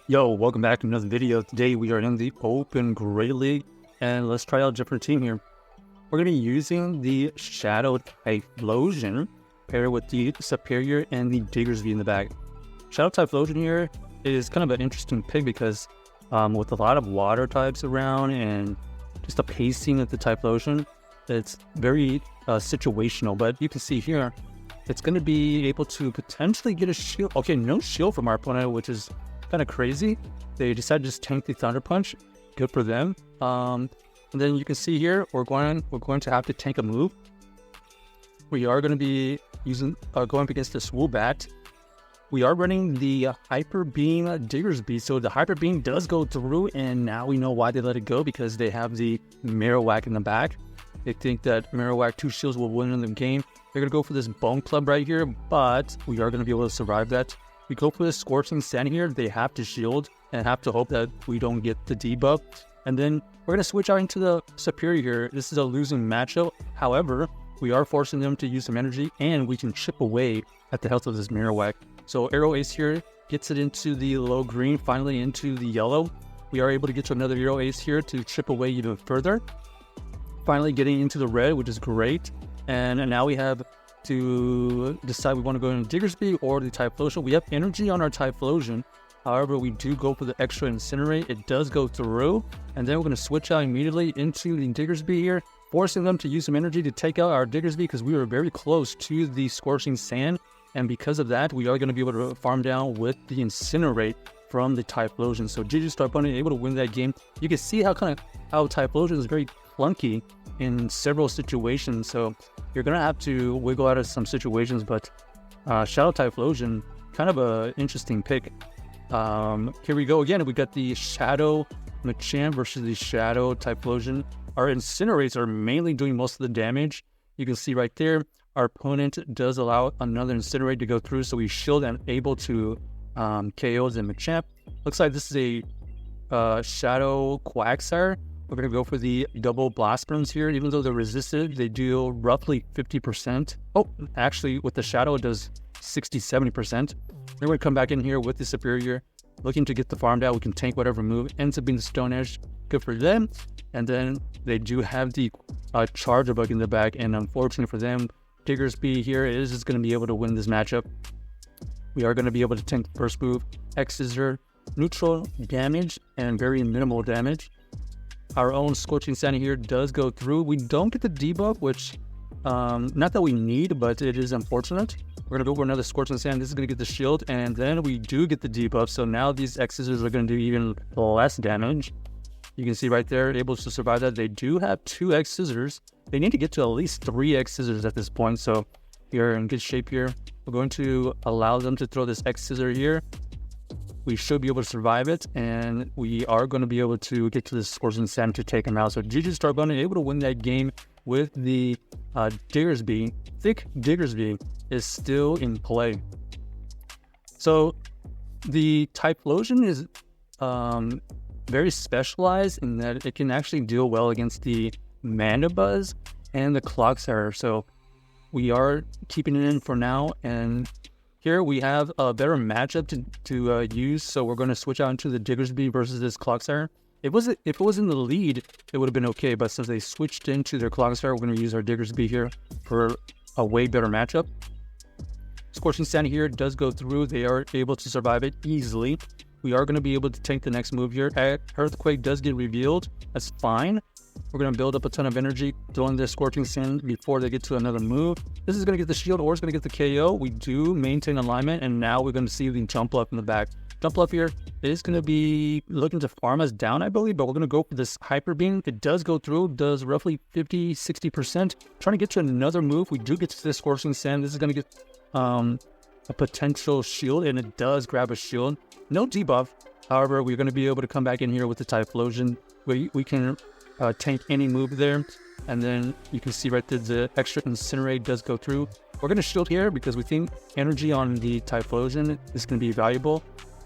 Yo, welcome back to another video. Today we are in the Open Great League, and let's try out a different team here. We're going to be using the Shadow Typhlosion paired with the Serperior and the Diggersby in the back. Shadow Typhlosion here is kind of an interesting pick because with a lot of water types around and just the pacing of the Typhlosion, it's very situational. But you can see here, it's going to be able to potentially get a shield. Okay, no shield from our opponent, which is kind of crazy. They decided to just tank the Thunder Punch. Good for them. And then you can see here, we're going to have to tank a move. We are going to be using going up against this Woobat. We are running the Hyper Beam Diggersby, so the Hyper Beam does go through, and now we know why they let it go, because they have the Marowak in the back. They think that Marowak 2 shields will win in the game. They're going to go for this Bone Club right here, but we are going to be able to survive that. We go for this Scorching Sand here. They have to shield and have to hope that we don't get the debuff. And then we're going to switch out into the Serperior here. This is a losing matchup. However, we are forcing them to use some energy, and we can chip away at the health of this Marowak. So Arrow Ace here gets it into the low green, finally into the yellow. We are able to get to another Arrow Ace here to chip away even further. Finally getting into the red, which is great. And now we have to decide we want to go into Diggersby or the Typhlosion. We have energy on our Typhlosion. However, we do go for the extra Incinerate. It does go through. And then we're going to switch out immediately into the Diggersby here, forcing them to use some energy to take out our Diggersby because we were very close to the Scorching Sand. And because of that, we are going to be able to farm down with the Incinerate from the Typhlosion. So GG Star Bunny able to win that game. You can see how Typhlosion is very clunky in several situations. So you're going to have to wiggle out of some situations, but Shadow Typhlosion, kind of a interesting pick. Here we go again. We got the Shadow Machamp versus the Shadow Typhlosion. Our Incinerates are mainly doing most of the damage. You can see right there, our opponent does allow another Incinerate to go through, so we shield and able to KO the Machamp. Looks like this is a Shadow Quagsire. We're going to go for the double Blast Burns here. Even though they're resisted, they deal roughly 50%. Oh, actually, with the Shadow, it does 60-70%. Then we're going to come back in here with the Serperior, looking to get the farm down. We can tank whatever move. Ends up being the Stone Edge. Good for them. And then they do have the Charger Bug in the back, and unfortunately for them, Diggersby here is going to be able to win this matchup. We are going to be able to tank the first move. X Scissor, neutral damage, and very minimal damage. Our own Scorching Sand here does go through. We don't get the debuff, which, not that we need, but it is unfortunate. We're going to go for another Scorching Sand. This is going to get the shield, and then we do get the debuff. So now these X Scissors are going to do even less damage. You can see right there, able to survive that. They do have 2 X Scissors. They need to get to at least 3 X Scissors at this point. So you're in good shape here. We're going to allow them to throw this X Scissor here. We should be able to survive it, and we are going to be able to get to this Scorching Sand to take him out. So GG Star Bunny able to win that game with the Diggersby. Thick Diggersby is still in play. So the Typhlosion is very specialized in that it can actually deal well against the Mandibuzz and the Clogsire. So we are keeping it in for now, and here we have a better matchup to use, so we're going to switch out into the Diggersby versus this Clogsire. If it was in the lead, it would have been okay, but since they switched into their Clogsire, we're going to use our Diggersby here for a way better matchup. Scorching Sand here does go through. They are able to survive it easily. We are going to be able to tank the next move here. Earthquake does get revealed. That's fine. We're going to build up a ton of energy, throwing their Scorching Sand before they get to another move. This is going to get the shield, or it's going to get the KO. We do maintain alignment, and now we're going to see the Jump Up in the back. Jump Up here is going to be looking to farm us down, I believe, but we're going to go for this Hyper Beam. It does go through, does roughly 50-60%. Trying to get to another move. We do get to this Scorching Sand. This is going to get a potential shield, and it does grab a shield. No debuff. However, we're going to be able to come back in here with the Typhlosion. We can tank any move there, and then you can see right there the extra Incinerate does go through. We're going to shield here because we think energy on the Typhlosion is going to be valuable,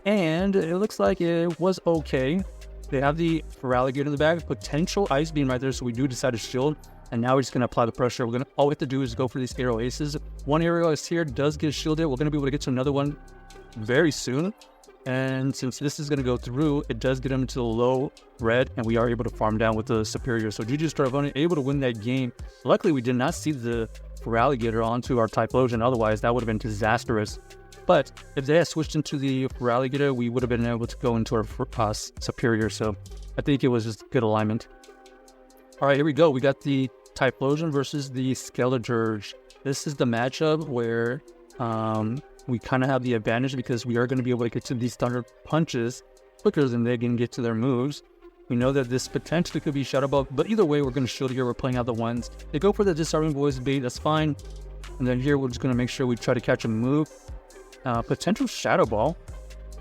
and it looks like it was okay. They have the Feraligatr in the back, potential Ice Beam right there, so we do decide to shield, and now we're just going to apply the pressure. All we have to do is go for these Arrow Aces. One Arrow Ace here does get shielded. We're going to be able to get to another one very soon, And since this is going to go through, it does get him into the low red, and we are able to farm down with the Serperior. So GG's to our opponent, able to win that game. Luckily, we did not see the Feraligatr onto our Typhlosion. Otherwise, that would have been disastrous. But if they had switched into the Feraligatr, we would have been able to go into our Serperior. So I think it was just good alignment. All right, here we go. We got the Typhlosion versus the Skeledirge. This is the matchup where we kind of have the advantage because we are going to be able to get to these Thunder Punches quicker than they can get to their moves. We know that this potentially could be Shadow Ball, but either way, we're going to shield here. We're playing out the ones. They go for the Disarming Voice bait. That's fine. And then here, we're just going to make sure we try to catch a move. Potential Shadow Ball.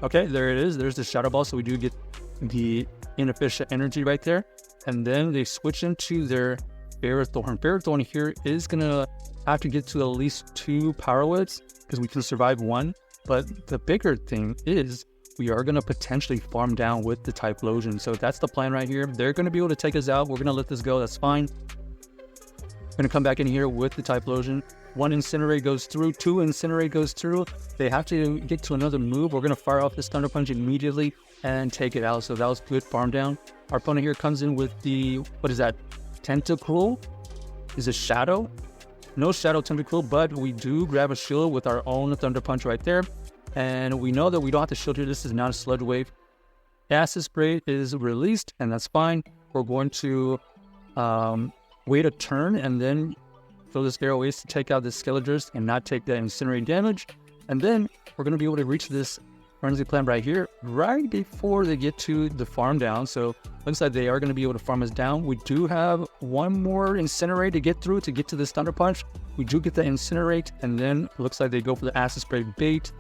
Okay, there it is. There's the Shadow Ball. So we do get the inefficient energy right there. And then they switch into their Ferrothorn. Ferrothorn here is going to have to get to at least 2 Power Whips because we can survive 1. But the bigger thing is we are going to potentially farm down with the Typhlosion. So that's the plan right here. They're going to be able to take us out. We're going to let this go. That's fine. Going to come back in here with the Typhlosion. 1 Incinerate goes through. 2 Incinerate goes through. They have to get to another move. We're going to fire off this Thunder Punch immediately and take it out. So that was good farm down. Our opponent here comes in with the, what is that? Tentacle? Is it Shadow? No Shadow Tentacle, but we do grab a shield with our own Thunder Punch right there. And we know that we don't have to shield here. This is not a Sludge Wave. Acid Spray is released, and that's fine. We're going to wait a turn and then throw this Arrow Ace to take out this Skeledirge and not take that Incinerate damage. And then we're going to be able to reach this Frenzy Plant right here, right before they get to the farm down. So looks like they are going to be able to farm us down. We do have 1 more Incinerate to get through to get to this Thunder Punch. We do get the Incinerate, and then looks like they go for the Acid Spray bait.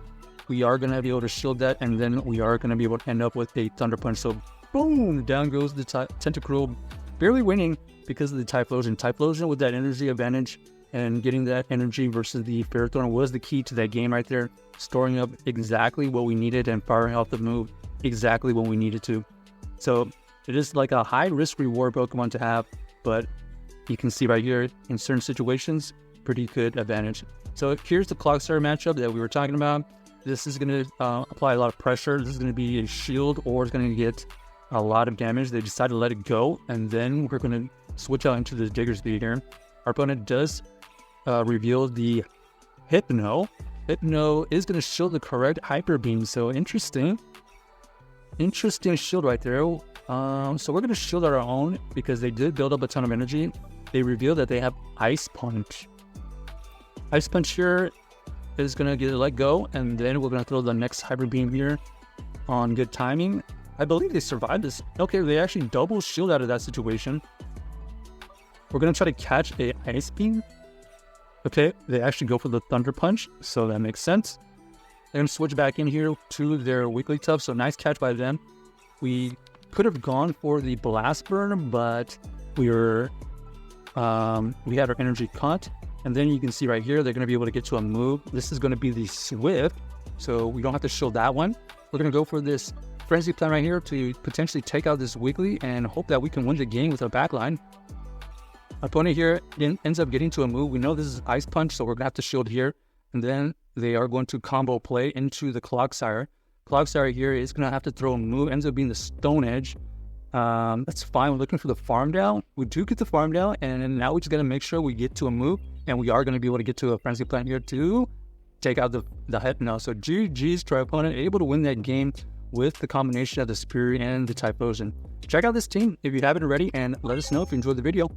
We are going to be able to shield that, and then we are going to be able to end up with a Thunder Punch. So boom, down goes the Tentacruel, barely winning because of the Typhlosion. Typhlosion with that energy advantage and getting that energy versus the Ferrothorn was the key to that game right there. Storing up exactly what we needed and firing off the move exactly when we needed to. So it is like a high risk reward Pokemon to have, but you can see right here in certain situations, pretty good advantage. So here's the Clogsire matchup that we were talking about. This is going to apply a lot of pressure. This is going to be a shield, or it's going to get a lot of damage. They decided to let it go, and then we're going to switch out into the Diggersby here. Our opponent does reveal the Hypno. Hypno is going to shield the correct Hyper Beam, so interesting shield right there. So we're going to shield our own because they did build up a ton of energy. They reveal that they have Ice Punch. Ice Punch here is going to get let go, and then we're going to throw the next Hyper Beam here on good timing. I believe they survived this. Okay, they actually double shield out of that situation. We're going to try to catch a Ice Beam. Okay, they actually go for the Thunder Punch, so that makes sense. They're going to switch back in here to their Wigglytuff, so nice catch by them. We could have gone for the Blast Burn, but we had our energy cut. And then you can see right here, they're going to be able to get to a move. This is going to be the Swift, so we don't have to shield that one. We're going to go for this Frenzy Plant right here to potentially take out this Wiggly and hope that we can win the game with our backline. Our opponent here ends up getting to a move. We know this is Ice Punch, so we're going to have to shield here. And then they are going to combo play into the Clogsire. Clogsire here is going to have to throw a move. Ends up being the Stone Edge. That's fine. We're looking for the farm down. We do get the farm down, and now we just got to make sure we get to a move. And we are going to be able to get to a Frenzy Plant here to take out the Hypno. So GG's to our opponent, able to win that game with the combination of the Serperior and the Typhlosion. Check out this team if you haven't already, and let us know if you enjoyed the video.